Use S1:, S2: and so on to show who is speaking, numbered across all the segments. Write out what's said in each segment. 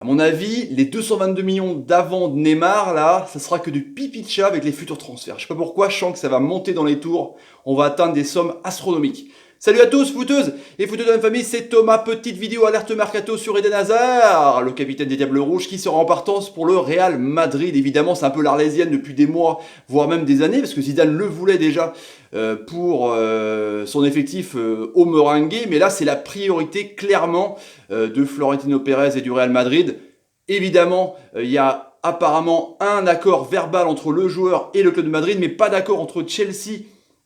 S1: À mon avis, les 222 millions d'avant de Neymar, là, ça sera que du pipi de chat avec les futurs transferts. Je sais pas pourquoi, je sens que ça va monter dans les tours. On va atteindre des sommes astronomiques. Salut à tous, footeuses et footeux de la famille, c'est Thomas. Petite vidéo alerte mercato sur Eden Hazard, le capitaine des Diables Rouges, qui sera en partance pour le Real Madrid. Évidemment, c'est un peu l'arlésienne depuis des mois, voire même des années, parce que Zidane le voulait déjà pour son effectif au Merengue. Mais là, c'est la priorité clairement de Florentino Pérez et du Real Madrid. Évidemment, il y a apparemment un accord verbal entre le joueur et le club de Madrid, mais pas d'accord entre Chelsea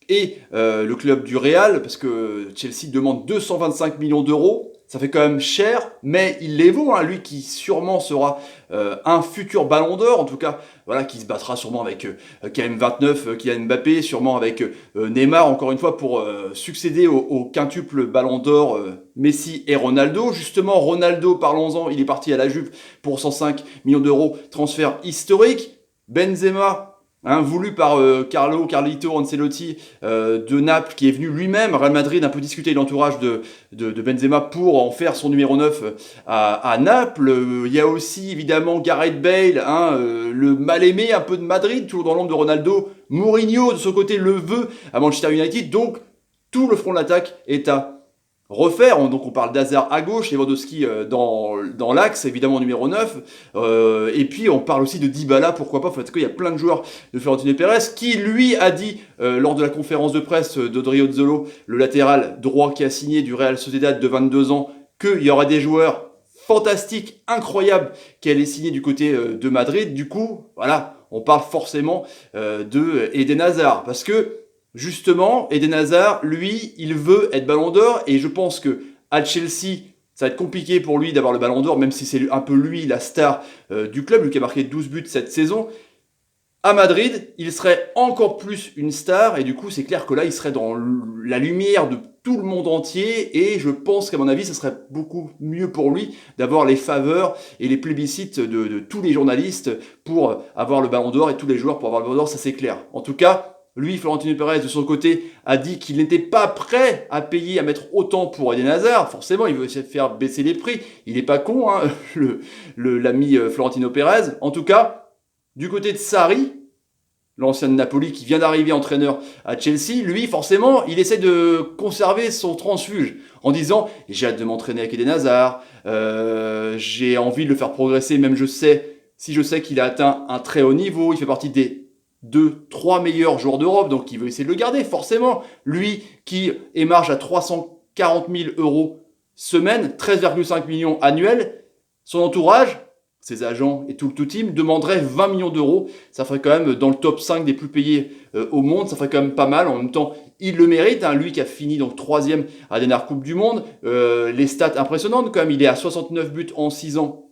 S1: et le club du Real, parce que Chelsea demande 225 millions d'euros. Ça fait quand même cher, mais il les vaut, hein, lui qui sûrement sera un futur ballon d'or, en tout cas, voilà, qui se battra sûrement avec KM29, Kylian Mbappé, sûrement avec Neymar, encore une fois, pour succéder au quintuple ballon d'or Messi et Ronaldo. Justement, Ronaldo, parlons-en, il est parti à la Juve pour 105 millions d'euros, transfert historique. Benzema, hein, voulu par Carlito Ancelotti de Naples, qui est venu lui-même à Real Madrid un peu discuter l'entourage de Benzema pour en faire son numéro 9 à Naples. Il y a aussi évidemment Gareth Bale, hein, le mal-aimé un peu de Madrid, toujours dans l'ombre de Ronaldo. Mourinho, de son côté, le veut à Manchester United. Donc, tout le front de l'attaque est à refaire. Donc on parle d'Hazard à gauche, Lewandowski dans l'axe, évidemment numéro 9. Et puis on parle aussi de Dybala, pourquoi pas, parce qu'il y a plein de joueurs de Florentino Pérez qui lui a dit lors de la conférence de presse d'Odriozola, le latéral droit qui a signé du Real Sociedad de 22 ans, qu'il y aurait des joueurs fantastiques, incroyables, qui allaient signer du côté de Madrid. Du coup, voilà, on parle forcément de Eden Hazard, parce que justement, Eden Hazard, lui, il veut être ballon d'or, et je pense que à Chelsea, ça va être compliqué pour lui d'avoir le ballon d'or, même si c'est un peu lui la star du club, lui qui a marqué 12 buts cette saison. À Madrid, il serait encore plus une star, et du coup, c'est clair que là, il serait dans la lumière de tout le monde entier, et je pense qu'à mon avis, ce serait beaucoup mieux pour lui d'avoir les faveurs et les plébiscites de tous les journalistes pour avoir le ballon d'or, et tous les joueurs pour avoir le ballon d'or, ça c'est clair. En tout cas, lui, Florentino Pérez, de son côté, a dit qu'il n'était pas prêt à payer, à mettre autant pour Eden Hazard. Forcément, il veut essayer de faire baisser les prix. Il n'est pas con, hein, l'ami Florentino Pérez. En tout cas, du côté de Sarri, l'ancien de Napoli qui vient d'arriver entraîneur à Chelsea, lui, forcément, il essaie de conserver son transfuge en disant « J'ai hâte de m'entraîner avec Eden Hazard, j'ai envie de le faire progresser, même si je sais qu'il a atteint un très haut niveau, il fait partie des 2-3 meilleurs joueurs d'Europe, donc il veut essayer de le garder, forcément. Lui qui émarge à 340 000 euros semaine, 13,5 millions annuels, son entourage, ses agents et tout le team demanderait 20 millions d'euros. Ça ferait quand même dans le top 5 des plus payés au monde, ça ferait quand même pas mal. En même temps, il le mérite, hein, lui qui a fini donc 3e à la dernière Coupe du Monde. Les stats impressionnantes quand même, il est à 69 buts en 6 ans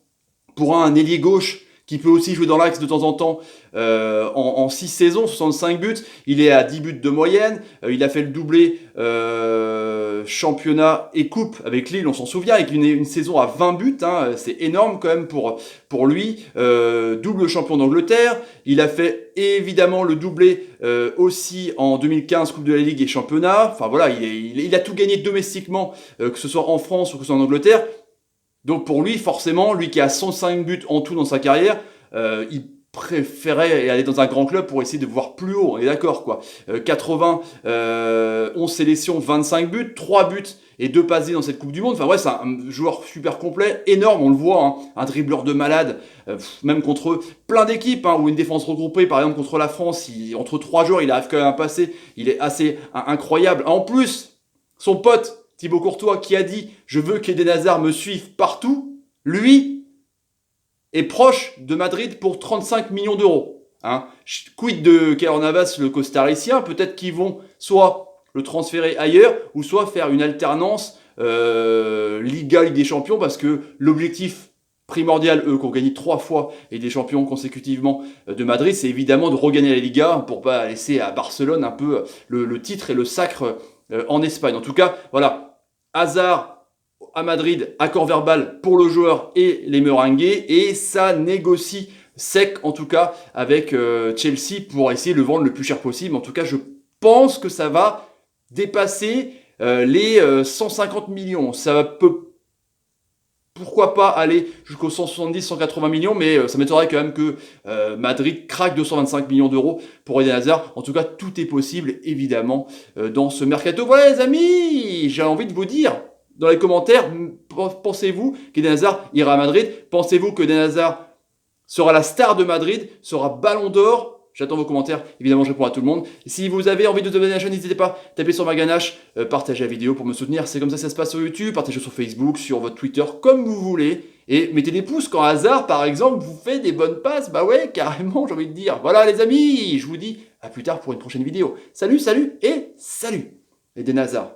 S1: pour un ailier gauche qui peut aussi jouer dans l'axe de temps en temps en 6 saisons, 65 buts. Il est à 10 buts de moyenne. Il a fait le doublé championnat et coupe avec Lille, on s'en souvient, avec une saison à 20 buts. Hein, c'est énorme quand même pour lui. Double champion d'Angleterre. Il a fait évidemment le doublé aussi en 2015, Coupe de la Ligue et championnat. Enfin voilà, il a tout gagné domestiquement, que ce soit en France ou que ce soit en Angleterre. Donc pour lui, forcément, lui qui a 105 buts en tout dans sa carrière, il préférait aller dans un grand club pour essayer de voir plus haut, on est d'accord quoi. 80, 11 sélections, 25 buts, 3 buts et 2 passes dans cette Coupe du Monde. Enfin ouais, c'est un joueur super complet, énorme, on le voit, hein, un dribbleur de malade, même contre plein d'équipes, hein, ou une défense regroupée, par exemple contre la France, entre 3 joueurs, il arrive quand même à passer, il est assez incroyable. En plus, son pote, Thibaut Courtois, qui a dit « Je veux qu'Eden Hazard me suive partout », lui est proche de Madrid pour 35 millions d'euros. Hein. Quid de Keylor Navas, le costaricien, peut-être qu'ils vont soit le transférer ailleurs, ou soit faire une alternance Liga, Ligue des Champions, parce que l'objectif primordial, eux, qui ont gagné 3 fois et des champions consécutivement de Madrid, c'est évidemment de regagner la Liga pour pas laisser à Barcelone un peu le titre et le sacre en Espagne. En tout cas, voilà. Hazard à Madrid, accord verbal pour le joueur et les Merengues, et ça négocie sec en tout cas avec Chelsea pour essayer de le vendre le plus cher possible. En tout cas, je pense que ça va dépasser les 150 millions. Ça peut pourquoi pas aller jusqu'aux 170-180 millions, mais ça m'étonnerait quand même que Madrid craque 225 millions d'euros pour Eden Hazard. En tout cas, tout est possible, évidemment, dans ce mercato. Voilà les amis, j'ai envie de vous dire dans les commentaires, pensez-vous qu'Eden Hazard ira à Madrid? Pensez-vous que Eden Hazard sera la star de Madrid, sera Ballon d'Or? J'attends vos commentaires, évidemment je réponds à tout le monde. Si vous avez envie de vous abonner à la chaîne, n'hésitez pas, tapez sur ma ganache, partagez la vidéo pour me soutenir, c'est comme ça que ça se passe sur YouTube, partagez sur Facebook, sur votre Twitter, comme vous voulez. Et mettez des pouces quand Hazard, par exemple, vous fait des bonnes passes, bah ouais, carrément, j'ai envie de dire. Voilà les amis, je vous dis à plus tard pour une prochaine vidéo. Salut, salut et salut. Eden Hazard.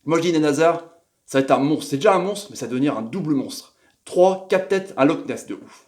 S1: Moi je dis Eden Hazard, ça va être un monstre, c'est déjà un monstre, mais ça va devenir un double monstre. 3, 4 têtes, un Loch Ness de ouf.